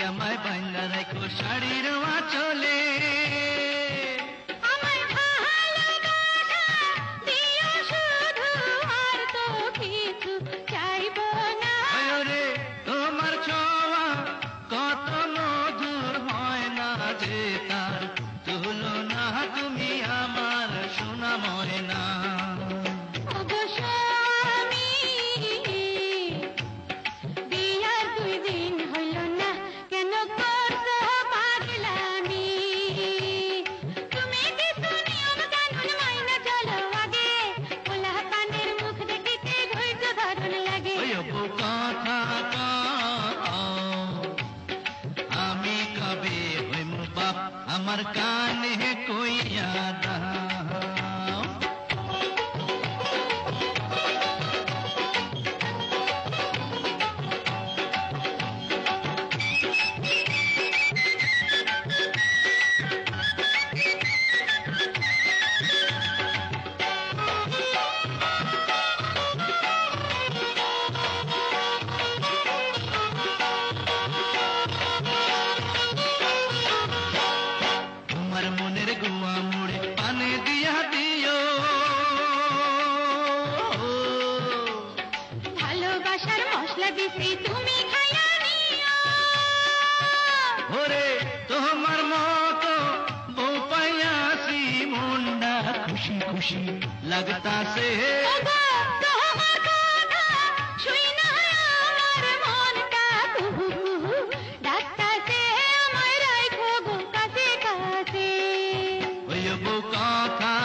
আমায় বাংলা রাখো শাড়ির আঁচলে তোমার ছোঁয়া কত মধুর হয় না যে তার তুলনা তুমি আমার সোনা ময়না আমি কবে হইম বাপ আমার কানে কইয়া দাও তোমার মতো বউ পাইয়াছি মনটা খুশি খুশি লাগতাছে কথা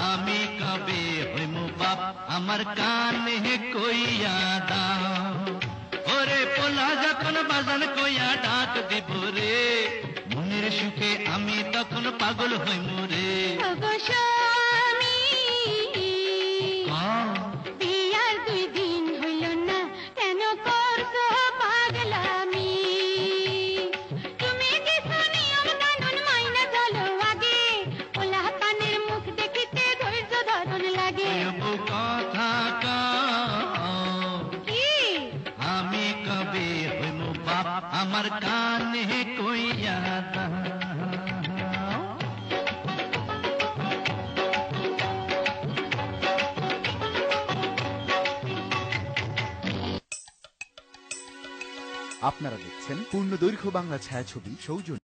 আমি কবে হইম বাপ আমার কানে কইয়া দাও ওরে পোলা যখন বাজান কইয়া ডাক দিব রে মনের সুখে আমি তখন পাগল হইম রে বিয়ার 2 দিন হইল না কেন করছো পাগলামি তুমি কি নিয়ম কানুন মাইনা চলো আগে ওলা পানের মুখ দেখিতে ধৈর্য ধরন লাগে কথা আমি কবে হইম বাপ আমার কানে কইয়া দাও আপনারা দেখছেন পূর্ণদৈর্ঘ্য বাংলা ছায়াছবি সৌজন্য